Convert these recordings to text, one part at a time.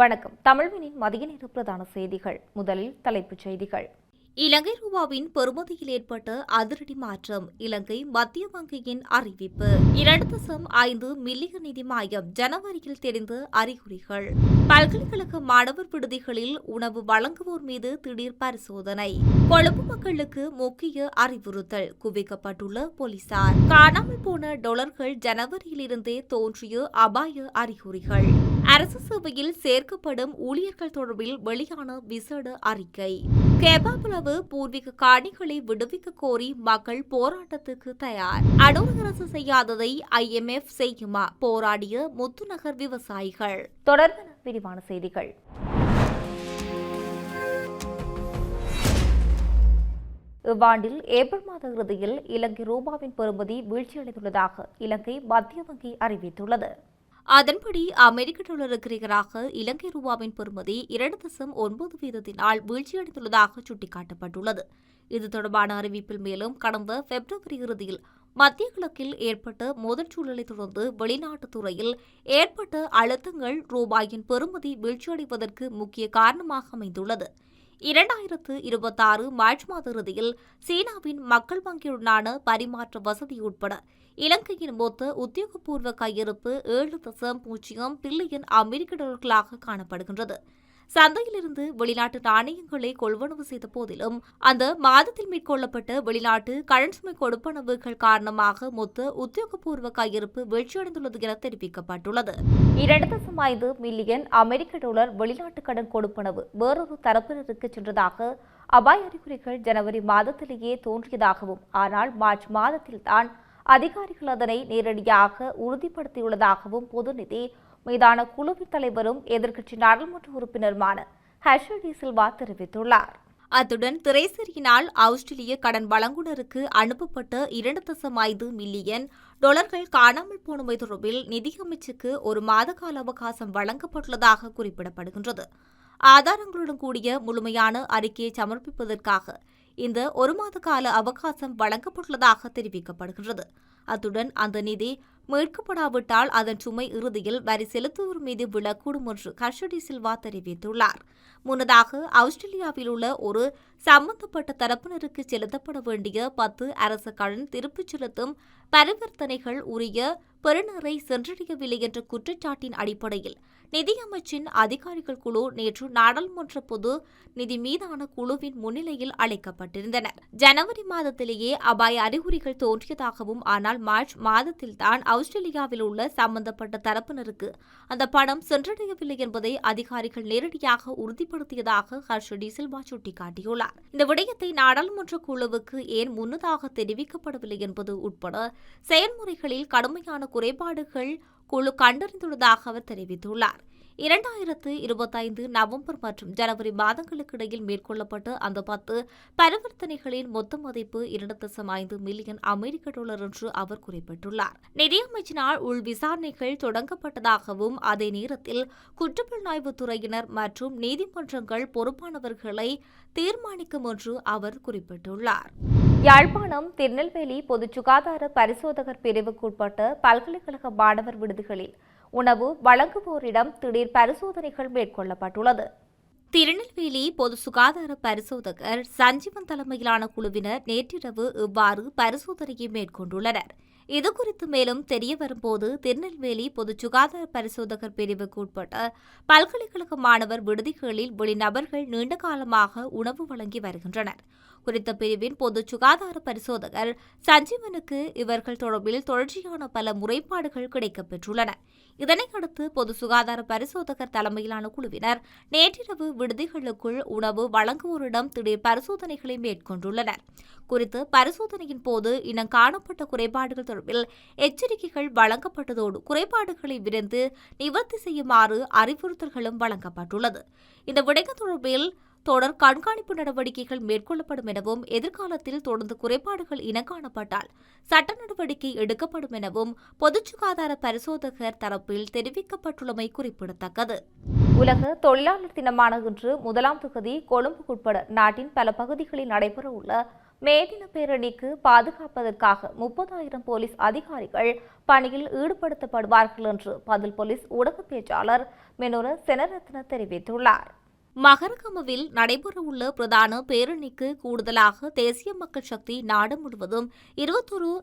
வணக்கம். தமிழ்வினின் மதிய நேர பிரதான செய்திகள். முதலில் தலைப்புச் செய்திகள். இலங்கை ரூபாவின் பெறுமதியில் ஏற்பட்ட அதிரடி மாற்றம். இலங்கை மத்திய வங்கியின் அறிவிப்பு. 2.5 மில்லியன் நிதி மாயம். ஜனவரியில் தெரிந்த அறிகுறிகள். பல்கலைக்கழக மாணவர் விடுதிகளில் உணவு வழங்குவோர் மீது திடீர் பரிசோதனை. கொழும்பு மக்களுக்கு முக்கிய அறிவுறுத்தல். குவிக்கப்பட்டுள்ள போலீசார். காணாமல் போன டாலர்கள் ஜனவரியிலிருந்தே தோன்றிய அபாய அறிகுறிகள். அரசு சேவையில் சேர்க்கப்படும் ஊழியர்கள் தொடர்பில் வெளியான விசேட அறிக்கை. கேப்பாபுலவு பூர்வீக காணிகளை விடுவிக்க கோரி மக்கள் போராட்டத்துக்கு தயார். அனூர் அரசு செய்யாததை IMF செய்யுமா? போராடிய முத்துநகர் விவசாயிகள். தொடர்பான விரிவான செய்திகள். இவ்வாண்டில் ஏப்ரல் மாத இறுதியில் இலங்கை ரூபாவின் பெறுமதி வீழ்ச்சியடைந்துள்ளதாக இலங்கை மத்திய வங்கி அறிவித்துள்ளது. அதன்படி அமெரிக்க டாலருக்கு நிகராக இலங்கை ரூபாவின் பெறுமதி 2.9% வீழ்ச்சியடைந்துள்ளதாக சுட்டிக்காட்டப்பட்டுள்ளது. இது தொடர்பான அறிவிப்பில் மேலும் கடந்த பிப்ரவரி இறுதியில் மத்திய கிழக்கில் ஏற்பட்ட மோதல் சூழலை தொடர்ந்து வெளிநாட்டுத் துறையில் ஏற்பட்ட அழுத்தங்கள் ரூபாயின் பெறுமதி வீழ்ச்சியடைவதற்கு முக்கிய காரணமாக அமைந்துள்ளது. 2026 மார்ச் மாத இறுதியில் சீனாவின் மக்கள் வங்கியுடனான பரிமாற்ற வசதி உட்பட இலங்கையின் மொத்த உத்தியோகபூர்வ கையிருப்பு 7.0 பில்லியன் அமெரிக்க டாலர்களாக காணப்படுகின்றது. சந்தையிலிருந்து வெளிநாட்டு நாணயங்களை கொள்வனவு செய்த போதிலும் அந்த மாதத்தில் மேற்கொள்ளப்பட்ட வெளிநாட்டு கடன் கொடுப்பனவுகள் காரணமாக மொத்த உத்தியோகபூர்வ கையிருப்பு வீழ்ச்சியடைந்துள்ளது என தெரிவிக்கப்பட்டுள்ளது. 2.5 மில்லியன் அமெரிக்க டாலர் வெளிநாட்டு கடன் கொடுப்பனவு வேறொரு தரப்பினருக்கு சென்றதாக அபாய அறிகுறிகள் ஜனவரி மாதத்திலேயே தோன்றியதாகவும், ஆனால் மார்ச் மாதத்தில்தான் அதிகாரிகள் அதனை நேரடியாக உறுதிப்படுத்தியுள்ளதாகவும் பொதுநிதி மீதான குழுவின் தலைவரும் எதிர்க்கட்சி நாடாளுமன்ற உறுப்பினருமான ஹர்ஷடி சில்வா தெரிவித்துள்ளார். அத்துடன் திரைசேரியினால் ஆஸ்திரேலிய கடன் வழங்குனருக்கு அனுப்பப்பட்ட 2.5 மில்லியன் டாலர்கள் காணாமல் போனமை தொடர்பில் நிதியமைச்சுக்கு ஒரு மாத கால அவகாசம் வழங்கப்பட்டுள்ளதாக குறிப்பிடப்படுகின்றது. ஆதாரங்களுடன் கூடிய முழுமையான அறிக்கையை சமர்ப்பிப்பதற்காக இந்த ஒரு மாத கால அவகாசம் வழங்கப்பட்டுள்ளதாக தெரிவிக்கப்படுகின்றது. அத்துடன் அந்த நிதி மீட்கப்படாவிட்டால் அதன் சுமை இறுதியில் வரி செலுத்துவோர் மீது விழக்கூடும் என்று ஹர்ஷடி சில்வா தெரிவித்துள்ளார். முன்னதாக ஆஸ்திரேலியாவில் உள்ள ஒரு சம்பந்தப்பட்ட தரப்பினருக்கு செலுத்தப்பட வேண்டிய 10 அரச கடன் திருப்பிச் செலுத்தும் பரிவர்த்தனைகள் உரிய பெறுநரை சென்றடையவில்லை என்ற குற்றச்சாட்டின் அடிப்படையில் நிதியமைச்சின் அதிகாரிகள் குழு நேற்று நாடாளுமன்ற பொது நிதி மீதான குழுவின் முன்னிலையில் அழைக்கப்பட்டிருந்தனர். ஜனவரி மாதத்திலேயே அபாய அறிகுறிகள் தோன்றியதாகவும், ஆனால் மார்ச் மாதத்தில்தான் ஆஸ்திரேலியாவில் உள்ள சம்பந்தப்பட்ட தரப்பினருக்கு அந்த பணம் சென்றடையவில்லை என்பதை அதிகாரிகள் நேரடியாக உறுதிப்படுத்தியதாக ஹர்ஷடி சில்வா சுட்டிக்காட்டியுள்ளார். இந்த விடயத்தை நாடாளுமன்ற குழுவுக்கு ஏன் முன்னதாக தெரிவிக்கப்படவில்லை என்பது உட்பட செயல்முறைகளில் கடுமையான குறைபாடுகள் குழு கண்டறிந்துள்ளதாக அவர் தெரிவித்துள்ளார். 2025 நவம்பர் மற்றும் ஜனவரி மாதங்களுக்கு இடையில் மேற்கொள்ளப்பட்ட அந்த 10 பரிவர்த்தனைகளின் மொத்த மதிப்பு 2.5 மில்லியன் அமெரிக்க டாலர் என்று அவர் குறிப்பிட்டுள்ளார். நிதியமைச்சினால் உள் விசாரணைகள் தொடங்கப்பட்டதாகவும், அதே நேரத்தில் குற்றப்புலனாய்வுத் துறையினர் மற்றும் நீதிமன்றங்கள் பொறுப்பானவர்களை தீர்மானிக்கும் என்று அவர் குறிப்பிட்டுள்ளார். யாழ்ப்பாணம் திருநெல்வேலி பொது சுகாதார பரிசோதகர் பிரிவுக்குட்பட்ட பல்கலைக்கழக மாணவர் விடுதிகளில் உணவு வழங்குவோரிடம் திடீர் பரிசோதனைகள் மேற்கொள்ளப்பட்டுள்ளது. திருநெல்வேலி பொது சுகாதார பரிசோதகர் சஞ்சீவன் தலைமையிலான குழுவினர் நேற்றிரவு இவ்வாறு பரிசோதனையை மேற்கொண்டுள்ளனர். இதுகுறித்து மேலும் தெரிய வரும்போது திருநெல்வேலி பொது சுகாதார பரிசோதகர் பிரிவுக்கு உட்பட்ட பல்கலைக்கழக மாணவர் விடுதிகளில் வெளிநபர்கள் நீண்ட காலமாக உணவு வழங்கி வருகின்றனர். குறித்த பிரிவின் பொது சுகாதார பரிசோதகர் சஞ்சீவனுக்கு இவர்கள் தொடர்பில் தொடர்ச்சியான பல முறைப்பாடுகள் கிடைக்கப்பெற்றுள்ளன. இதனையடுத்து பொது சுகாதார பரிசோதகர் தலைமையிலான குழுவினர் நேற்றிரவு விடுதிகளுக்குள் உணவு வழங்குவோரிடம் திடீர் பரிசோதனைகளை மேற்கொண்டுள்ளனர். குறித்து பரிசோதனையின் போது இனம் காணப்பட்ட குறைபாடுகள் தொடர்பில் எச்சரிக்கைகள் வழங்கப்பட்டதோடு குறைபாடுகளை விரைந்து நிவர்த்தி செய்யுமாறு அறிவுறுத்தல்களும் வழங்கப்பட்டுள்ளது. இந்த விடயம் தொடர்பில் தொடர் கண்காணிப்பு நடவடிக்கைகள் மேற்கொள்ளப்படும் எனவும், எதிர்காலத்தில் தொடர்ந்து குறைபாடுகள் இனங்காணப்பட்டால் சட்ட நடவடிக்கை எடுக்கப்படும் எனவும் பொது சுகாதார பரிசோதகர் தரப்பில் தெரிவிக்கப்பட்டுள்ளமை குறிப்பிடத்தக்கது. உலக தொழிலாளர் தினமான இன்று 1ஆம் தேதி கொழும்பு உட்பட நாட்டின் பல பகுதிகளில் நடைபெறவுள்ள மேதின பேரணிக்கு பாதுகாப்பதற்காக 30,000 போலீஸ் அதிகாரிகள் பணியில் ஈடுபடுத்தப்படுவார்கள் என்று பதில் போலீஸ் ஊடக பேச்சாளர் மெனுர செனரத்ன தெரிவித்துள்ளார். மகரகமவில் நடைபெறவுள்ள பிரதான பேரணிக்கு கூடுதலாக தேசிய மக்கள் சக்தி நாடு முழுவதும் 21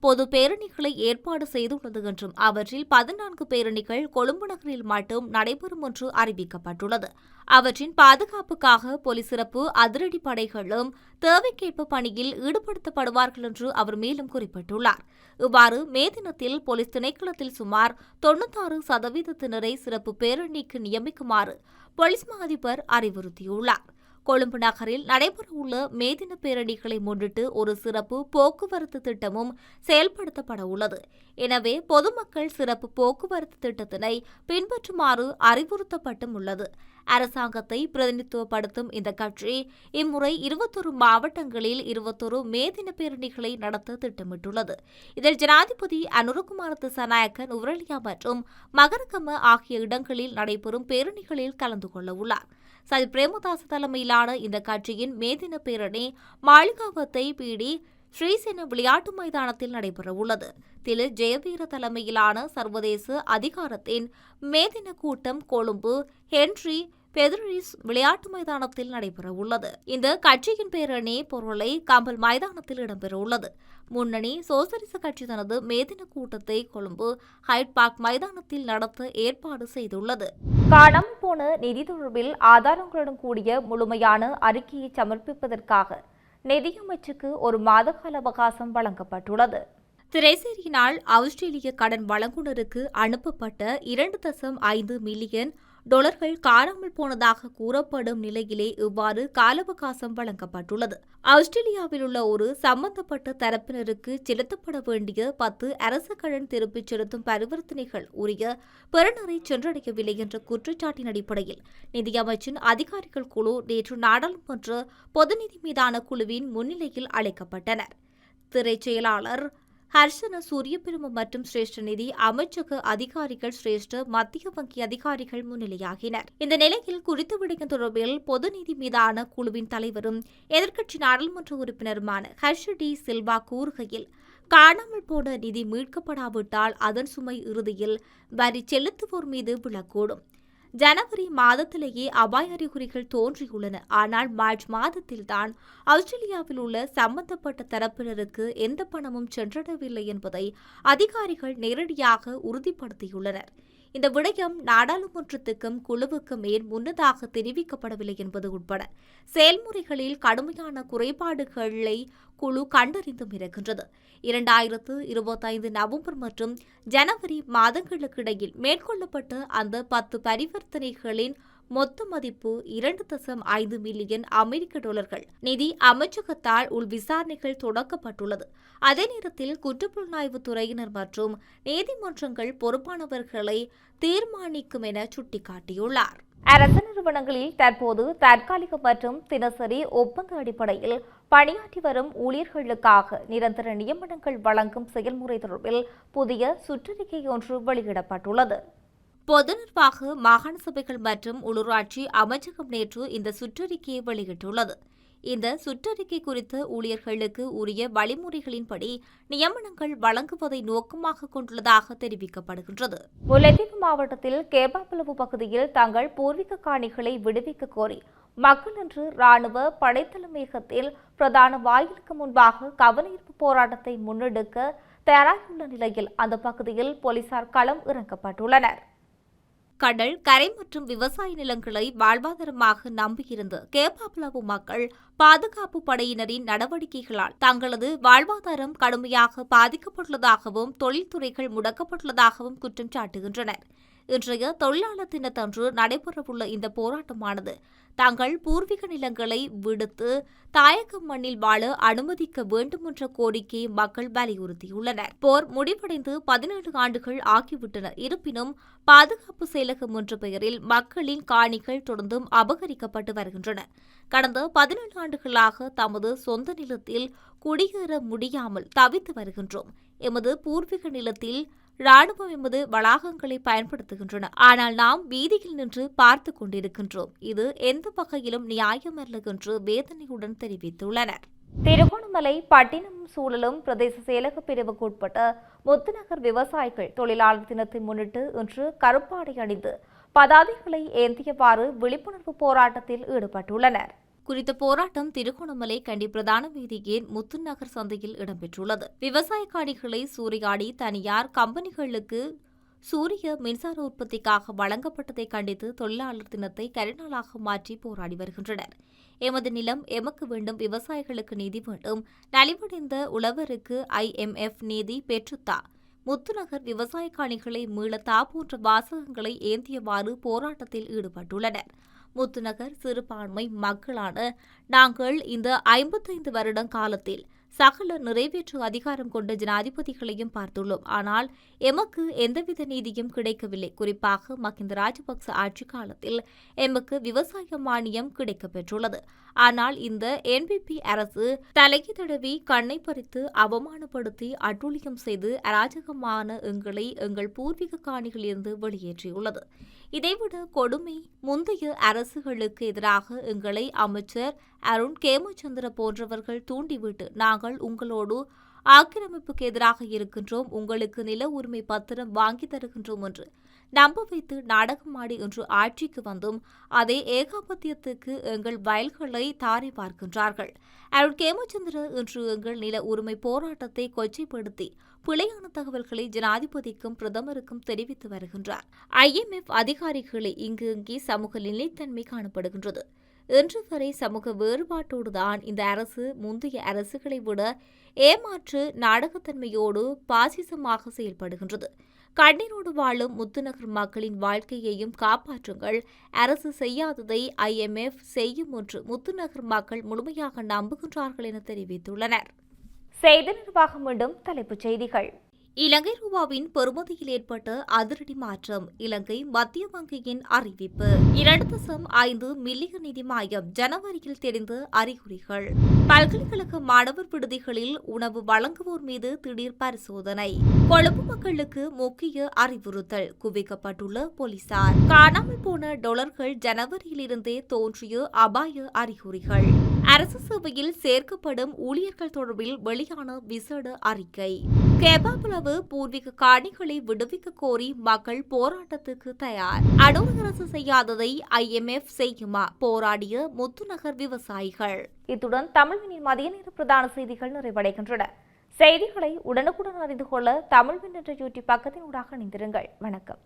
பொது பேரணிகளை ஏற்பாடு செய்துள்ளது என்றும் அவற்றில் 14 பேரணிகள் கொழும்பு நகரில் மட்டும் நடைபெறும் என்று அறிவிக்கப்பட்டுள்ளது. அவற்றின் பாதுகாப்புக்காக போலீஸ் சிறப்பு அதிரடி படைகளும் தேவைக்கேற்ப பணியில் ஈடுபடுத்தப்படுவார்கள் என்று அவர் மேலும் குறிப்பிட்டுள்ளார். இவ்வாறு மே தினத்தில் போலீஸ் திணைக்களத்தில் சுமார் 96% சிறப்பு பேரணிக்கு நியமிக்குமாறு போலீஸ் மா அதிபர் அறிவுறுத்தியுள்ளார். கொழும்பு நகரில் நடைபெறவுள்ள மே தின பேரணிகளை முன்னிட்டு ஒரு சிறப்பு போக்குவரத்து திட்டமும் செயல்படுத்தப்பட உள்ளது. எனவே பொதுமக்கள் சிறப்பு போக்குவரத்து திட்டத்தினை பின்பற்றுமாறு அறிவுறுத்தப்பட்டும் உள்ளது. அரசாங்கத்தை பிரதிநிதித்துவப்படுத்தும் இந்த கட்சி இம்முறை 21 மாவட்டங்களில் 21 மே தின பேரணிகளை நடத்த திட்டமிட்டுள்ளது. இதில் ஜனாதிபதி அனுரகுமார திசாநாயக்க நுவரெலியா மற்றும் மகரகம ஆகிய இடங்களில் நடைபெறும் பேரணிகளில் கலந்து கொள்ள உள்ளார். சஜித் பிரேமதாச தலைமையிலான இந்த கட்சியின் மேதின பேரணி மாளிகாவத்தை பீடி ஸ்ரீசேன விளையாட்டு மைதானத்தில் நடைபெறவுள்ளது. திரு ஜெயவீர தலைமையிலான சர்வதேச அதிகாரத்தின் மேதின கூட்டம் கொழும்பு ஹென்றி பெதரிஸ் விளையாட்டு மைதானத்தில் நடைபெறவுள்ளது. இந்த கட்சியின் பேரணி பொருளை கம்பல் மைதானத்தில் இடம்பெறவுள்ளது. முன்னணி சோசலிச கட்சி தனது மேதின கூட்டத்தை கொழும்பு ஹைட் பார்க் மைதானத்தில் நடத்த ஏற்பாடு செய்துள்ளது. காணாமல் போன நிதி தொடர்பில் ஆதாரங்களுடன் கூடிய முழுமையான அறிக்கையை சமர்ப்பிப்பதற்காக நிதியமைச்சுக்கு ஒரு மாத கால அவகாசம் வழங்கப்பட்டுள்ளது. திரைசேரியினால் ஆஸ்திரேலிய கடன் வழங்குனருக்கு அனுப்பப்பட்ட 2.5 மில்லியன் டாலர்கள் காணாமல் போனதாக கூறப்படும் நிலையிலே இவ்வாறு கால அவகாசம் வழங்கப்பட்டுள்ளது. ஆஸ்திரேலியாவில் உள்ள ஒரு சம்பந்தப்பட்ட தரப்பினருக்கு செலுத்தப்பட வேண்டிய 10 அரச கடன் திருப்பிச் செலுத்தும் பரிவர்த்தனைகள் உரிய பெறுநரை சென்றடையவில்லை என்ற குற்றச்சாட்டின் அடிப்படையில் நிதியமைச்சின் அதிகாரிகள் குழு நேற்று நாடாளுமன்ற பொது நிதி மீதான குழுவின் முன்னிலையில் அழைக்கப்பட்டனர். திரைச் செயலாளர் ஹர்ஷன சூரியபிரம மற்றும் சிரேஷ்ட நிதி அமைச்சக அதிகாரிகள் சிரேஷ்ட மத்திய வங்கி அதிகாரிகள் முன்னிலையாகினர். இந்த நிலையில் குறித்த விடயம் தொடர்பில் பொது நிதி மீதான குழுவின் தலைவரும் எதிர்க்கட்சி நாடாளுமன்ற உறுப்பினருமான ஹர்ஷ டி சில்வா கூறுகையில், காணாமல் போன நிதி மீட்கப்படாவிட்டால் அதன் சுமை இறுதியில் வரி செலுத்துவோர் மீது விழக்கூடும். ஜனவரி மாதத்திலேயே அபாய அறிகுறிகள் தோன்றியுள்ளன. ஆனால் மார்ச் மாதத்தில்தான் ஆஸ்திரேலியாவில் உள்ள சம்பந்தப்பட்ட தரப்பினருக்கு எந்த பணமும் சென்றடவில்லை என்பதை அதிகாரிகள் நேரடியாக உறுதிப்படுத்தியுள்ளனர். இந்த விடயம் நாடாளுமன்றத்துக்கும் குழுவுக்கும் ஏன் முன்னதாக தெரிவிக்கப்படவில்லை என்பது உட்பட செயல்முறைகளில் கடுமையான குறைபாடுகளை குழு கண்டறிந்தும் இருக்கின்றது. 2025 நவம்பர் மற்றும் ஜனவரி மாதங்களுக்கிடையில் மேற்கொள்ளப்பட்ட அந்த 10 பரிவர்த்தனைகளின் மொத்த மதிப்பு 2.5 மில்லியன் அமெரிக்க டாலர்கள். நிதி அமைச்சகத்தால் உள் விசாரணைகள் தொடங்கப்பட்டுள்ளது. அதே நேரத்தில் குற்றப்புலனாய்வு துறையினர் மற்றும் நீதிமன்றங்கள் பொறுப்பானவர்களை தீர்மானிக்கும் என சுட்டிக்காட்டியுள்ளார். அரசு நிறுவனங்களில் தற்போது தற்காலிக மற்றும் தினசரி ஒப்பந்த அடிப்படையில் பணியாற்றி வரும் ஊழியர்களுக்காக நிரந்தர நியமனங்கள் வழங்கும் செயல்முறை தொடர்பில் புதிய சுற்றறிக்கை ஒன்று வெளியிடப்பட்டுள்ளது. பொது நிர்வாக மாகாண சபைகள் மற்றும் உள்ளூராட்சி அமைச்சகம் நேற்று இந்த சுற்றறிக்கையை வெளியிட்டுள்ளது. இந்த சுற்றறிக்கை குறித்த ஊழியர்களுக்கு உரிய வழிமுறைகளின்படி நியமனங்கள் வழங்குவதை நோக்கமாக கொண்டுள்ளதாக தெரிவிக்கப்படுகின்றது. முல்லைத்தீவு மாவட்டத்தில் கேப்பாப்புலவு பகுதியில் தங்கள் பூர்வீக காணிகளை விடுவிக்க கோரி மக்கள் இன்று ராணுவ படைத்தலைமையகத்தில் பிரதான வாயிலுக்கு முன்பாக கவனஈர்ப்பு போராட்டத்தை முன்னெடுக்க தயாராகியுள்ள நிலையில் அந்த பகுதியில் போலீசார் களம் இறக்கப்பட்டுள்ளனர். கடல், கரை மற்றும் விவசாய நிலங்களை வாழ்வாதாரமாக நம்பியிருந்த கேப்பாப்புலவு மக்கள் பாதுகாப்பு படையினரின் நடவடிக்கைகளால் தங்களது வாழ்வாதாரம் கடுமையாக பாதிக்கப்பட்டுள்ளதாகவும் தொழில்துறைகள் முடக்கப்பட்டுள்ளதாகவும் குற்றம் சாட்டுகின்றனர். இன்றைய தொழிலாளர் தினத்தன்று நடைபெறவுள்ள இந்த போராட்டமானது தங்கள் பூர்வீக நிலங்களை விடுத்து தாயக மண்ணில் வாழ அனுமதிக்க வேண்டும் என்ற கோரிக்கையை மக்கள் வலியுறுத்தியுள்ளனர். போர் முடிவடைந்து 17 ஆண்டுகள் ஆகிவிட்டன. இருப்பினும் பாதுகாப்பு செயலகம் என்ற பெயரில் மக்களின் காணிகள் தொடர்ந்தும் அபகரிக்கப்பட்டு வருகின்றன. கடந்த 17 ஆண்டுகளாக தமது சொந்த நிலத்தில் குடியேற முடியாமல் தவித்து வருகின்றோம். எமது பூர்வீக நிலத்தில் ராணுவம் எமது வளாகங்களை பயன்படுத்துகின்றன. ஆனால் நாம் வீதியில் நின்று பார்த்துக் கொண்டிருக்கின்றோம். இது எந்த வகையிலும் நியாயமல்ல என்று வேதனையுடன் தெரிவித்துள்ளனர். திருகோணமலை பட்டினம் சூழலும் பிரதேச செயலக பிரிவுக்குட்பட்ட முத்துநகர் விவசாயிகள் தொழிலாளர் தினத்தை முன்னிட்டு இன்று கருப்பாடை அணிந்து பதாதைகளை ஏந்தியவாறு விழிப்புணர்வு போராட்டத்தில் ஈடுபட்டுள்ளனர். குறித்த போராட்டம் திருகோணமலை கண்டி பிரதான வீதியின் முத்துநகர் சந்தையில் இடம்பெற்றுள்ளது. விவசாய காணிகளை சூறையாடி தனியார் கம்பெனிகளுக்கு சூரிய மின்சார உற்பத்திக்காக வழங்கப்பட்டதை கண்டித்து தொழிலாளர் தினத்தை கரிநாளாக மாற்றி போராடி வருகின்றனர். எமது நிலம் எமக்கு வேண்டும், விவசாயிகளுக்கு நீதி வேண்டும், நலிவடைந்த உழவருக்கு IMF நீதி பெற்றுத்தா, முத்துநகர் விவசாய காணிகளை மீளத்தா போன்ற வாசகங்களை ஏந்தியவாறு போராட்டத்தில் ஈடுபட்டுள்ளனர். முத்துநகர் சிறுபான்மை மக்களான நாங்கள் இந்த 55 வருட காலத்தில் சகல நிறைவேற்று அதிகாரம் கொண்ட ஜனாதிபதிகளையும் பார்த்துள்ளோம். ஆனால் எமக்கு எந்தவித நீதியும் கிடைக்கவில்லை. குறிப்பாக மஹிந்த ராஜபக்ச ஆட்சி காலத்தில் எமக்கு விவசாய மானியம் கிடைக்கப்பெற்றுள்ளது. ஆனால் இந்த NPP அரசு தலைக்கு தடவி கண்ணை பறித்து அவமானப்படுத்தி அட்டூழியம் செய்து அராஜகமான எங்களை எங்கள் பூர்வீக காணிகளிலிருந்து வெளியேற்றியுள்ளது. இதைவிட கொடுமை, முந்தைய அரசுகளுக்கு எதிராக எங்களை அமைச்சர் அருண் கேமச்சந்திர போன்றவர்கள் தூண்டிவிட்டு நாங்கள் உங்களோடு ஆக்கிரமிப்புக்கு எதிராக இருக்கின்றோம், உங்களுக்கு நில உரிமை பத்திரம் வாங்கி தருகின்றோம் என்று நம்ப வைத்து நாடகமாடி இன்று ஆட்சிக்கு வந்தும் அதே ஏகாபத்தியத்துக்கு எங்கள் வயல்களை தாரை பார்க்கின்றார்கள். அருண் கேமச்சந்திர இன்று எங்கள் நில உரிமை போராட்டத்தை கொச்சைப்படுத்தி பிழையான தகவல்களை ஜனாதிபதிக்கும் பிரதமருக்கும் தெரிவித்து வருகின்றார். IMF அதிகாரிகளை இங்கே சமூக நிலைத்தன்மை காணப்படுகின்றது. இன்று வரை சமூக வேறுபாட்டோடுதான் இந்த அரசு முந்தைய அரசுகளை விட ஏமாற்று நாடகத்தன்மையோடு பாசிசமாக செயல்படுகின்றது. கண்ணீரோடு வாழும் முத்துநகர் மக்களின் வாழ்க்கையையும் காப்பாற்றுங்கள். அரசு செய்யாததை IMF செய்யும் என்று முத்துநகர் மக்கள் முழுமையாக நம்புகின்றார்கள் என தெரிவித்துள்ளனர். செய்தி நிர்வாகம் மீண்டும் தலைப்புச் செய்திகள். இலங்கை ரூபாவின் பெறுமதியில் ஏற்பட்ட அதிரடி மாற்றம். இலங்கை மத்திய வங்கியின் அறிவிப்பு. 2.5 மில்லியன் நிதி மாயம். ஜனவரியில் தெரிந்த அறிகுறிகள். பல்கலைக்கழக மாணவர் விடுதிகளில் உணவு வழங்குவோர் மீது திடீர் பரிசோதனை. கொழும்பு மக்களுக்கு முக்கிய அறிவுறுத்தல். குவிக்கப்பட்டுள்ள போலீசார். காணாமல் போன டாலர்கள் ஜனவரியிலிருந்தே தோன்றிய அபாய அறிகுறிகள். அரசு சேவையில் சேர்க்கப்படும் ஊழியர்கள் தொடர்பில் வெளியான விசேட அறிக்கை. கேப்பாபுலவு பூர்வீக காணிகளை விடுவிக்க கோரி மக்கள் போராட்டத்துக்கு தயார். அடூர் அரசு செய்யாததை IMF செய்யுமா? போராடிய முத்துநகர் விவசாயிகள். இத்துடன் தமிழ்வினின் மதிய நேர பிரதான செய்திகள் நிறைவடைகின்றன. செய்திகளை உடனுக்குடன் அறிந்து கொள்ள தமிழ்வின் என்ற யூடியூப் பக்கத்தினூடாக இணைந்திருங்கள். வணக்கம்.